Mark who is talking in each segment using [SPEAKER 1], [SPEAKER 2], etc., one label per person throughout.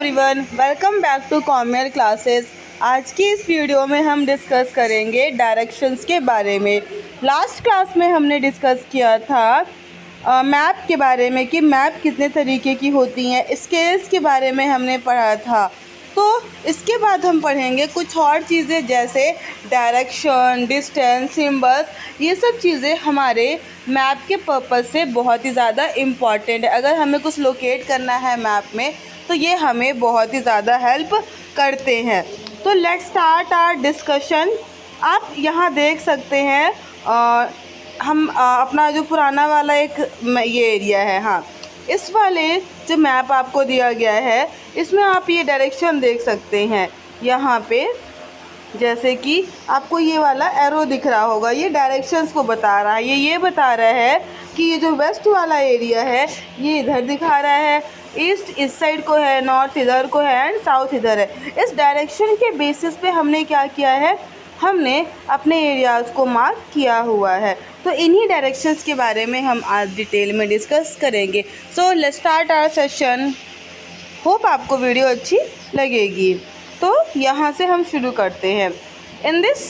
[SPEAKER 1] Everyone, welcome back to commerce classes. आज की इस वीडियो में हम डिस्कस करेंगे डायरेक्शंस के बारे में। लास्ट क्लास में हमने डिस्कस किया था मैप के बारे में कि मैप कितने तरीके की होती हैं। स्केल्स के बारे में हमने पढ़ा था। तो इसके बाद हम पढ़ेंगे कुछ और चीज़ें जैसे डायरेक्शन, डिस्टेंस, सिंबल्स। ये सब चीज़ें हमारे मैप के पर्पज़ से बहुत ही ज़्यादा इम्पॉर्टेंट है। अगर हमें कुछ लोकेट करना है मैप में तो ये हमें बहुत ही ज़्यादा हेल्प करते हैं। तो लेट्स स्टार्ट आवर डिस्कशन। आप यहाँ देख सकते हैं हम अपना जो पुराना वाला एक ये एरिया है, हाँ, इस वाले जो मैप आपको दिया गया है इसमें आप ये डायरेक्शन देख सकते हैं। यहाँ पे जैसे कि आपको ये वाला एरो दिख रहा होगा, ये डायरेक्शंस को बता रहा है। ये बता रहा है कि ये जो वेस्ट वाला एरिया है ये इधर दिखा रहा है, ईस्ट इस साइड को है, नॉर्थ इधर को है एंड साउथ इधर है। इस डायरेक्शन के बेसिस पे हमने क्या किया है, हमने अपने एरियाज़ को मार्क किया हुआ है। तो इन्हीं डायरेक्शंस के बारे में हम आज डिटेल में डिस्कस करेंगे। So let's start our session. Hope आपको वीडियो अच्छी लगेगी। तो यहाँ से हम शुरू करते हैं। इन दिस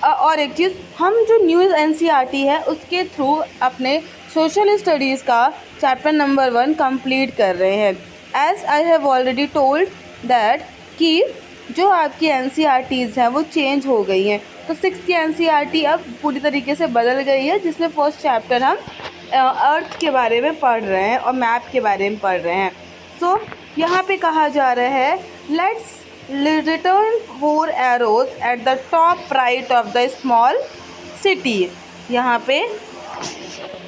[SPEAKER 1] और एक चीज़, हम जो न्यूज़ एनसीईआरटी है उसके थ्रू अपने सोशल स्टडीज़ का चैप्टर नंबर 1 कंप्लीट कर रहे हैं। As I have already told that कि जो आपकी एनसीईआरटीज़ हैं वो चेंज हो गई हैं। तो 6th की एनसीईआरटी अब पूरी तरीके से बदल गई है, जिसमें फर्स्ट चैप्टर हम अर्थ के बारे में पढ़ रहे हैं और मैप के बारे में पढ़ रहे हैं। सो यहाँ पे कहा जा रहा है let's return 4 arrows eight the top right of the small city. यहाँ पे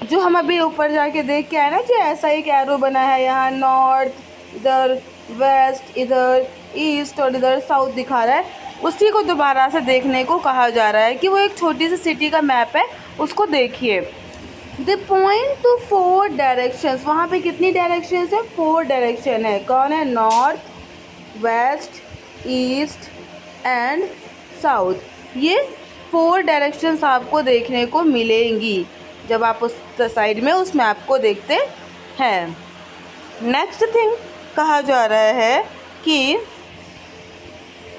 [SPEAKER 1] जो हम अभी ऊपर जाके देख के आए ना कि ऐसा एक एरो बना है, यहाँ नॉर्थ, इधर वेस्ट, इधर ईस्ट और इधर साउथ दिखा रहा है, उसी को दोबारा से देखने को कहा जा रहा है कि वो एक छोटी सी सिटी का मैप है, उसको देखिए। द पॉइंट टू 4 डायरेक्शंस, वहाँ पे कितनी डायरेक्शंस है? 4 डायरेक्शन है। कौन है? North, west, east and south. ये 4 डायरेक्शंस आपको देखने को मिलेंगी जब आप उस साइड में उस मैप को देखते हैं। नेक्स्ट थिंग कहा जा रहा है कि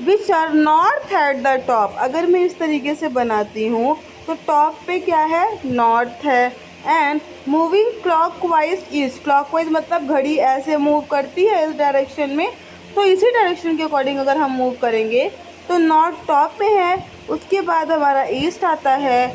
[SPEAKER 1] which are north at the top. अगर मैं इस तरीके से बनाती हूँ तो टॉप पे क्या है? नॉर्थ है। And moving clockwise east. Clockwise मतलब घड़ी ऐसे मूव करती है इस डायरेक्शन में, तो इसी डायरेक्शन के अकॉर्डिंग अगर हम मूव करेंगे तो नॉर्थ टॉप पे है, उसके बाद हमारा ईस्ट आता है,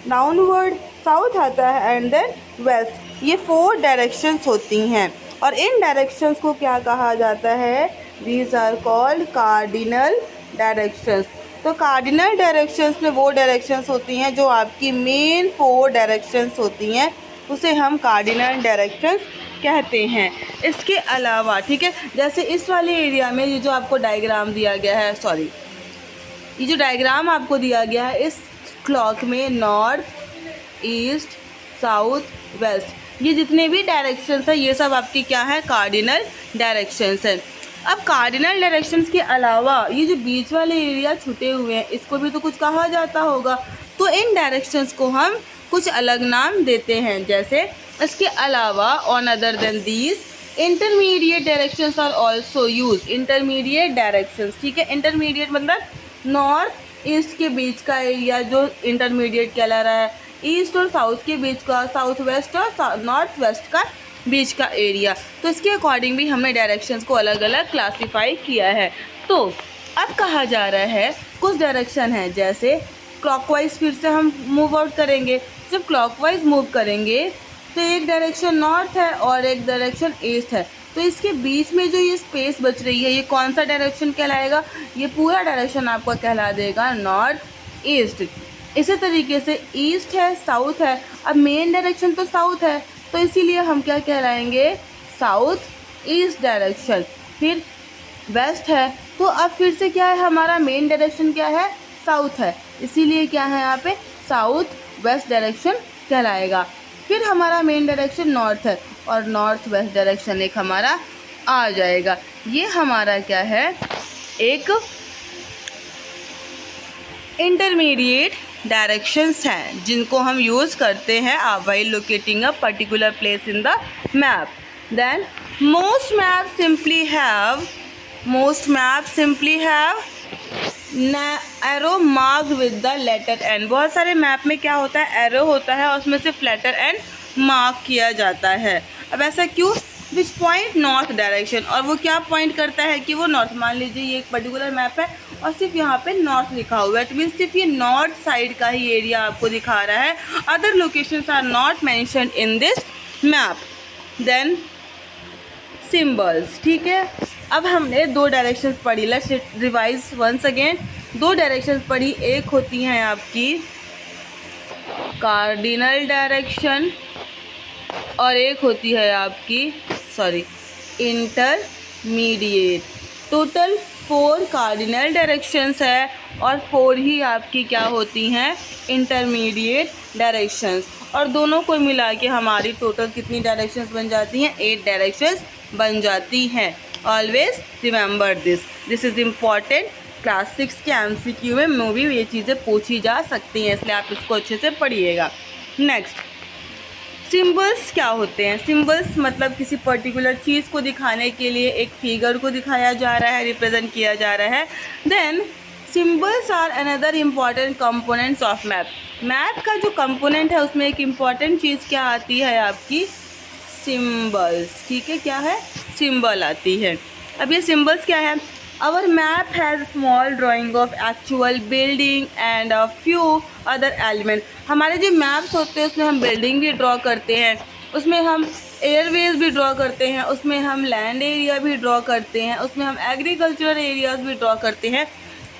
[SPEAKER 1] डाउनवर्ड साउथ आता है एंड देन वेस्ट। ये 4 डायरेक्शंस होती हैं और इन डायरेक्शंस को क्या कहा जाता है? These are called cardinal directions. तो कार्डिनल डायरेक्शंस में वो डायरेक्शंस होती हैं जो आपकी मेन 4 डायरेक्शंस होती हैं, उसे हम कार्डिनल डायरेक्शंस कहते हैं। इसके अलावा ठीक है, जैसे इस वाले एरिया में ये जो आपको डायग्राम दिया गया है, सॉरी, ये जो डायग्राम आपको दिया गया है, इस क्लॉक में नॉर्थ, ईस्ट, साउथ, वेस्ट, ये जितने भी डायरेक्शंस हैं ये सब आपकी क्या है? कार्डिनल डायरेक्शंस हैं। अब कार्डिनल डायरेक्शंस के अलावा ये जो बीच वाले एरिया छुटे हुए हैं इसको भी तो कुछ कहा जाता होगा, तो इन डायरेक्शंस को हम कुछ अलग नाम देते हैं। जैसे इसके अलावा on other than these intermediate directions are also use. Intermediate directions, ठीक है, इंटरमीडिएट मतलब नॉर्थ ईस्ट के बीच का एरिया जो इंटरमीडिएट कहला रहा है, ईस्ट और साउथ के बीच का, साउथ वेस्ट और नॉर्थ वेस्ट का बीच का एरिया। तो इसके अकॉर्डिंग भी हमने डायरेक्शंस को अलग अलग क्लासीफाई किया है। तो अब कहा जा रहा है कुछ डायरेक्शन है, जैसे क्लॉकवाइज फिर से हम मूव आउट करेंगे। जब क्लॉकवाइज मूव करेंगे तो एक डायरेक्शन नॉर्थ है और एक डायरेक्शन ईस्ट है, तो इसके बीच में जो ये स्पेस बच रही है ये कौन सा डायरेक्शन कहलाएगा? ये पूरा डायरेक्शन आपको कहला देगा नॉर्थ ईस्ट। इसी तरीके से ईस्ट है, साउथ है, अब मेन डायरेक्शन तो साउथ है तो इसीलिए हम क्या कहलाएंगे? South east direction. फिर वेस्ट है तो अब फिर से क्या है? हमारा मेन डायरेक्शन क्या है? साउथ है, इसीलिए क्या है यहाँ पे? साउथ वेस्ट डायरेक्शन कहलाएगा। फिर हमारा मेन डायरेक्शन नॉर्थ है और नॉर्थ वेस्ट डायरेक्शन एक हमारा आ जाएगा। ये हमारा क्या है? एक इंटरमीडिएट डायरेक्शंस हैं जिनको हम यूज़ करते हैं while locating a particular place in the map. Then Most maps simply have arrow marked with the letter N. बहुत सारे मैप में क्या होता है, एरो होता है और उसमें सिर्फ लेटर एन मार्क किया जाता है। अब ऐसा क्यों? विच पॉइंट नॉर्थ डायरेक्शन, और वो क्या पॉइंट करता है कि वो नॉर्थ। मान लीजिए ये एक पर्टिकुलर मैप है और सिर्फ यहाँ पे नॉर्थ लिखा हुआ है, तो मीन्स सिर्फ ये नॉर्थ साइड का ही एरिया आपको दिखा रहा है। Other locations are not mentioned in this map. Then symbols, ठीक है। अब हमने दो डायरेक्शंस पढ़ी, लेट्स रिवाइज वंस अगेन। दो डायरेक्शंस पढ़ी, एक होती हैं आपकी कार्डिनल डायरेक्शन और एक होती है आपकी इंटरमीडिएट। टोटल 4 कार्डिनल डायरेक्शंस है और 4 ही आपकी क्या होती हैं, इंटरमीडिएट डायरेक्शंस। और दोनों को मिला के हमारी टोटल कितनी डायरेक्शंस बन जाती हैं, 8 डायरेक्शंस बन जाती हैं। Always remember this is important. Class 6 के MCQ में भी ये चीज़ें पूछी जा सकती हैं, इसलिए आप इसको अच्छे से पढ़िएगा। नेक्स्ट, सिम्बल्स क्या होते हैं? सिम्बल्स मतलब किसी पर्टिकुलर चीज़ को दिखाने के लिए एक फिगर को दिखाया जा रहा है, रिप्रेजेंट किया जा रहा है। Then symbols are another important components of map. Map का जो कंपोनेंट है उसमें एक इम्पॉर्टेंट चीज़ क्या आती है आपकी, सिम्बल्स, ठीक है। क्या है? सिम्बल आती है। अब ये सिम्बल्स क्या है? Our map has small drawing of actual building and a few other element. हमारे जो मैप्स होते हैं उसमें हम बिल्डिंग भी ड्रॉ करते हैं, उसमें हम एयरवेज भी ड्रॉ करते हैं, उसमें हम लैंड एरिया भी ड्रॉ करते हैं, उसमें हम एग्रीकल्चरल एरियाज भी ड्रॉ करते हैं।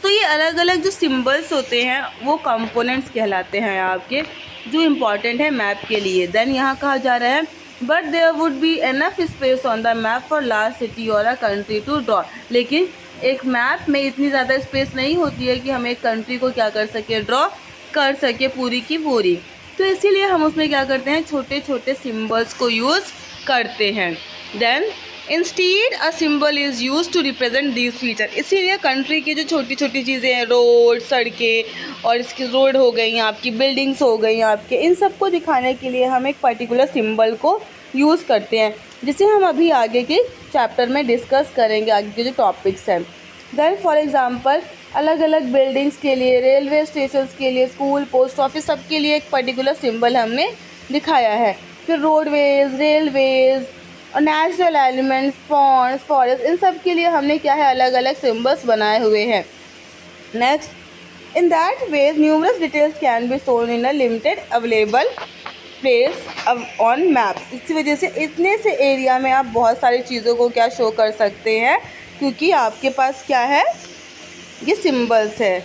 [SPEAKER 1] तो ये अलग अलग जो सिम्बल्स होते हैं वो कंपोनेंट्स कहलाते हैं आपके, जो इम्पॉर्टेंट है मैप के लिए। देन यहाँ कहा जा रहा है but there would be enough space on the map for large city और अ कंट्री टू ड्रॉ। लेकिन एक मैप में इतनी ज़्यादा स्पेस नहीं होती है कि हम एक कंट्री को क्या कर सके, ड्रॉ कर सके पूरी की पूरी। तो इसीलिए हम उसमें क्या करते हैं, छोटे छोटे सिम्बल्स को यूज़ करते हैं। Then instead a symbol is use to represent this feature. इसीलिए कंट्री की जो छोटी छोटी चीज़ें हैं, रोड, सड़कें और इसकी रोड हो गई, आपकी बिल्डिंग्स हो गई आपके, इन सबको दिखाने के लिए हम एक पर्टिकुलर सिंबल को यूज़ करते हैं, जिसे हम अभी आगे के चैप्टर में डिस्कस करेंगे, आगे के जो टॉपिक्स हैं। देन फॉर एग्जांपल अलग अलग बिल्डिंग्स के लिए, रेलवे स्टेशंस के लिए, स्कूल, पोस्ट ऑफिस, सब के लिए एक पर्टिकुलर सिंबल हमने दिखाया है। फिर रोडवेज, रेलवेज और नेचुरल एलिमेंट्स, पॉन्ड्स, फॉरेस्ट, इन सब के लिए हमने क्या है, अलग अलग सिम्बल्स बनाए हुए हैं। Next, in that ways numerous details can be shown in a limited available place on map. इसी वजह से इतने से एरिया में आप बहुत सारी चीज़ों को क्या शो कर सकते हैं, क्योंकि आपके पास क्या है, ये सिम्बल्स है।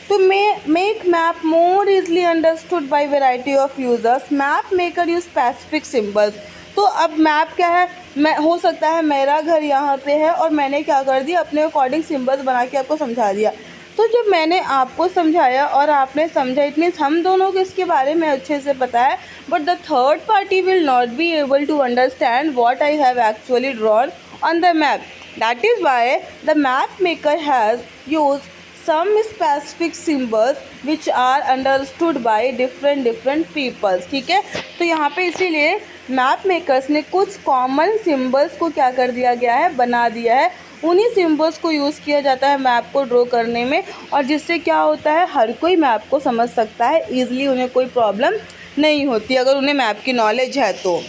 [SPEAKER 1] तो make map more easily understood by variety of users, map maker use specific symbols. तो अब मैप क्या है, मैं हो सकता है मेरा घर यहाँ पे है और मैंने क्या कर दिया, अपने अकॉर्डिंग सिम्बल्स बना के आपको समझा दिया। तो जब मैंने आपको समझाया और आपने समझा, इट मीन्स हम दोनों को इसके बारे में अच्छे से पता है, but the third party will not be able to understand what I have actually drawn on the map. That is why the map maker has use some specific symbols which are understood by different peoples, ठीक है। तो यहाँ पे इसीलिए map makers ने कुछ common symbols को क्या कर दिया गया है, बना दिया है। उन्हीं सिम्बल्स को यूज़ किया जाता है मैप को ड्रॉ करने में, और जिससे क्या होता है, हर कोई मैप को समझ सकता है ईजिली, उन्हें कोई प्रॉब्लम नहीं होती अगर उन्हें मैप की नॉलेज है तो।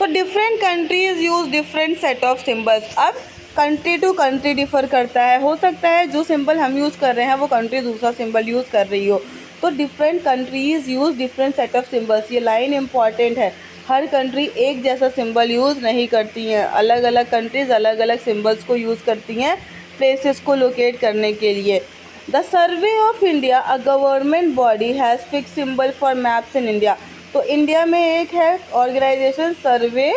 [SPEAKER 1] Different countries use different set of symbols. अब कंट्री टू कंट्री डिफ़र करता है, हो सकता है जो सिंबल हम यूज़ कर रहे हैं वो कंट्री दूसरा सिंबल यूज़ कर रही हो। तो different countries use different set of symbols, ये लाइन इंपॉर्टेंट है। हर कंट्री एक जैसा सिंबल यूज़ नहीं करती हैं, अलग अलग कंट्रीज़ अलग अलग सिंबल्स को यूज़ करती हैं प्लेसेस को लोकेट करने के लिए। The survey of India, a government body, has fix symbol for maps in India. तो इंडिया में एक है ऑर्गेनाइजेशन सर्वे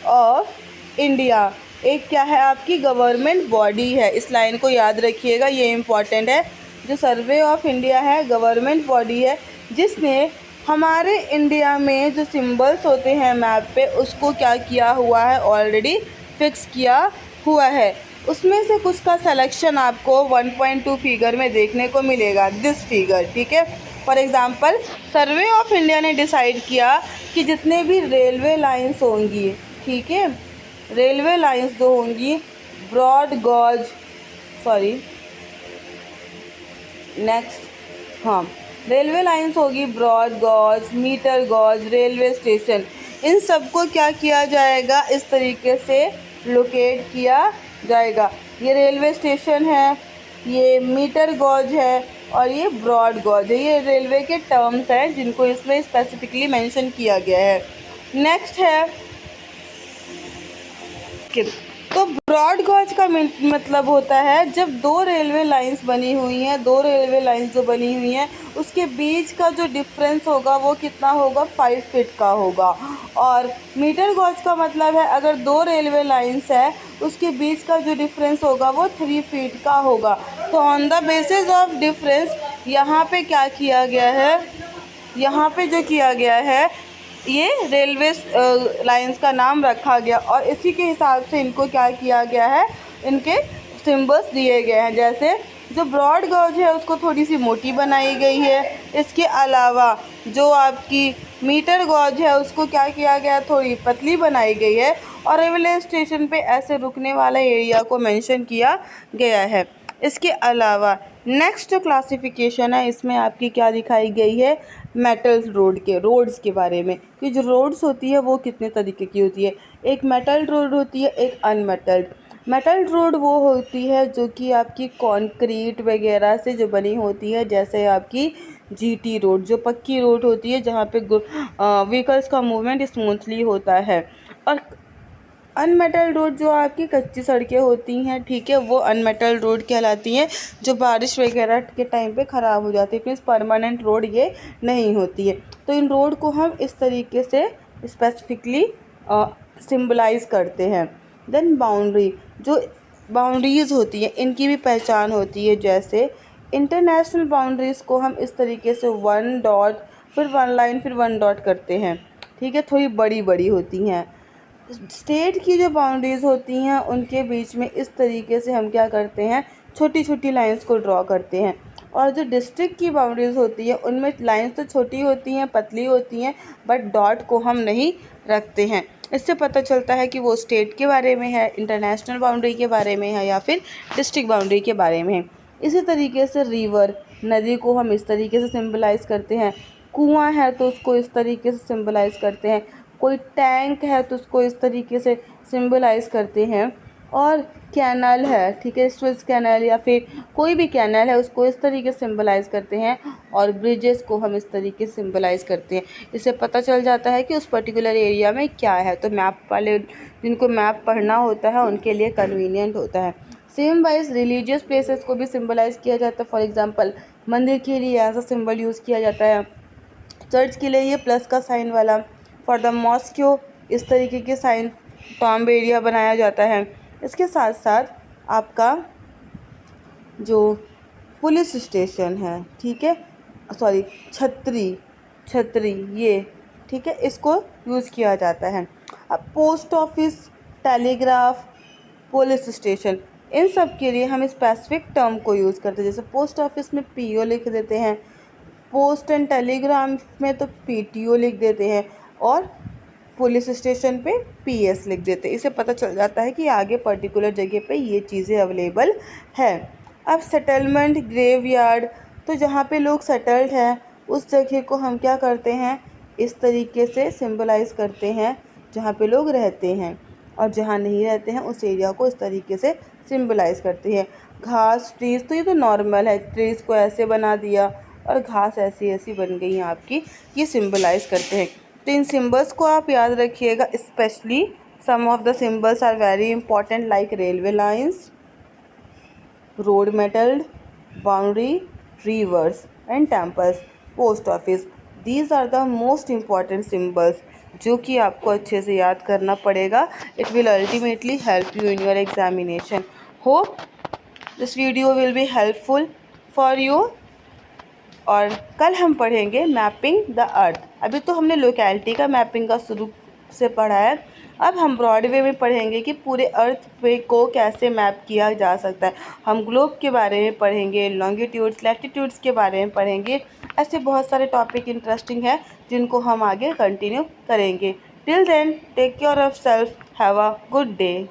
[SPEAKER 1] ऑफ इंडिया, एक क्या है आपकी गवर्नमेंट बॉडी है। इस लाइन को याद रखिएगा, ये इम्पॉर्टेंट है। जो सर्वे ऑफ इंडिया है गवर्नमेंट बॉडी है, जिसने हमारे इंडिया में जो सिंबल्स होते हैं मैप पे, उसको क्या किया हुआ है, ऑलरेडी फिक्स किया हुआ है। उसमें से कुछ का सिलेक्शन आपको 1.2 फिगर में देखने को मिलेगा, दिस फिगर, ठीक है। For example survey of India ने डिसाइड किया कि जितने भी रेलवे लाइंस होंगी, ठीक है, रेलवे लाइंस जो होंगी ब्रॉड गॉज, सॉरी नेक्स्ट, हाँ, रेलवे लाइंस होगी broad gauge, metre gauge, railway station, इन सबको क्या किया जाएगा, इस तरीके से लोकेट किया जाएगा। ये रेलवे स्टेशन है, ये मीटर गॉज है और ये ब्रॉड गॉज है। ये रेलवे के टर्म्स हैं जिनको इसमें स्पेसिफिकली मेंशन किया गया है। नेक्स्ट है तो ब्रॉड गॉज का मतलब होता है जब दो रेलवे लाइंस बनी हुई हैं, दो रेलवे लाइंस जो बनी हुई हैं उसके बीच का जो डिफरेंस होगा वो कितना होगा, 5 फीट का होगा। और मीटर गॉज का मतलब है अगर दो रेलवे लाइंस है उसके बीच का जो डिफरेंस होगा वो 3 फीट का होगा। तो on the basis of difference यहाँ पे क्या किया गया है, यहाँ पे जो किया गया है ये रेलवे लाइंस का नाम रखा गया और इसी के हिसाब से इनको क्या किया गया है, इनके सिंबल्स दिए गए हैं। जैसे जो ब्रॉड गॉज है उसको थोड़ी सी मोटी बनाई गई है, इसके अलावा जो आपकी मीटर गॉज है उसको क्या किया गया, थोड़ी पतली बनाई गई है और रेलवे स्टेशन पे ऐसे रुकने वाला एरिया को मेंशन किया गया है। इसके अलावा नेक्स्ट जो क्लासिफिकेशन है इसमें आपकी क्या दिखाई गई है, मेटल्स रोड्स के बारे में कि जो रोड्स होती है वो कितने तरीके की होती है। एक मेटल रोड होती है, एक अनमेटल्ड। मेटल रोड वो होती है जो कि आपकी कंक्रीट वगैरह से जो बनी होती है, जैसे आपकी जीटी रोड जो पक्की रोड होती है जहाँ पे व्हीकल्स का मूवमेंट स्मूथली होता है। और अनमेटल रोड जो आपकी कच्ची सड़कें होती हैं, ठीक है, वो अनमेटल रोड कहलाती हैं जो बारिश वगैरह के टाइम पे ख़राब हो जाती है, क्योंकि परमानेंट रोड ये नहीं होती है। तो इन रोड को हम इस तरीके से स्पेसिफिकली सिम्बलाइज करते हैं। देन बाउंड्री, जो बाउंड्रीज़ होती हैं इनकी भी पहचान होती है। जैसे इंटरनेशनल बाउंड्रीज़ को हम इस तरीके से 1 डॉट फिर 1 लाइन फिर 1 डॉट करते हैं, ठीक है, थोड़ी बड़ी बड़ी होती हैं। स्टेट की जो बाउंड्रीज़ होती हैं उनके बीच में इस तरीके से हम क्या करते हैं, छोटी छोटी लाइंस को ड्रॉ करते हैं। और जो डिस्ट्रिक्ट की बाउंड्रीज़ होती है उनमें लाइंस तो छोटी होती हैं, पतली होती हैं, बट डॉट को हम नहीं रखते हैं। इससे पता चलता है कि वो स्टेट के बारे में है, इंटरनेशनल बाउंड्री के बारे में है या फिर डिस्ट्रिक्ट बाउंड्री के बारे में है। इसी तरीके से रिवर, नदी को हम इस तरीके से सिंबलाइज़ करते हैं। कुआं है तो उसको इस तरीके से सिंबलाइज़ करते हैं। कोई टैंक है तो उसको इस तरीके से सिंबलाइज़ करते हैं। और कैनल है, ठीक है, स्विस कैनल या फिर कोई भी कैनल है उसको इस तरीके से सिंबलाइज़ करते हैं। और ब्रिजेस को हम इस तरीके से सिंबलाइज़ करते हैं। इससे पता चल जाता है कि उस पर्टिकुलर एरिया में क्या है। तो मैप वाले जिनको मैप पढ़ना होता है उनके लिए कन्वीनियंट होता है। सेम वाइज रिलीजियस प्लेसेस को भी सिंबलाइज़ किया जाता है। फॉर एग्जांपल मंदिर के लिए ऐसा सिंबल यूज़ किया जाता है, चर्च के लिए ये प्लस का साइन वाला, फॉर द मॉस्क्यो इस तरीके के साइन, टॉम्ब एरिया बनाया जाता है। इसके साथ साथ आपका जो पुलिस स्टेशन है, ठीक है, सॉरी छतरी ये, ठीक है, इसको यूज़ किया जाता है। अब post office, telegraph, police station, इन सब के लिए हम स्पेसिफिक टर्म को यूज़ करते हैं। जैसे पोस्ट ऑफिस में पीओ लिख देते हैं, पोस्ट एंड टेलीग्राम में तो पीटीओ लिख देते हैं और पुलिस स्टेशन पे पीएस लिख देते हैं। इससे पता चल जाता है कि आगे पर्टिकुलर जगह पे ये चीज़ें अवेलेबल है। अब सेटलमेंट, ग्रेवयार्ड, तो जहाँ पे लोग सेटल्ड हैं उस जगह को हम क्या करते हैं, इस तरीके से सिंबलाइज करते हैं जहाँ पे लोग रहते हैं। और जहाँ नहीं रहते हैं उस एरिया को इस तरीके से सिंबलाइज करते हैं। घास, ट्रीज़, तो ये तो नॉर्मल है, ट्रीज़ को ऐसे बना दिया और घास ऐसी ऐसी बन गई हैं आपकी, ये सिंबलाइज करते हैं। तो इन सिंबल्स को आप याद रखिएगा। Specially some of the symbols are very important like railway lines, road metalled, boundary, rivers and temples, post office. These are the most important symbols जो कि आपको अच्छे से याद करना पड़ेगा। It will ultimately help you in your examination. Hope this video will be helpful for you. और कल हम पढ़ेंगे मैपिंग द अर्थ। अभी तो हमने लोकेलिटी का मैपिंग का शुरू से पढ़ा है, अब हम ब्रॉड वे में पढ़ेंगे कि पूरे अर्थ पे को कैसे मैप किया जा सकता है। हम ग्लोब के बारे में पढ़ेंगे, लॉन्गिट्यूड्स, लैटिट्यूड्स के बारे में पढ़ेंगे। ऐसे बहुत सारे टॉपिक इंटरेस्टिंग है जिनको हम आगे कंटिन्यू करेंगे। Till then take care of self, have a good day.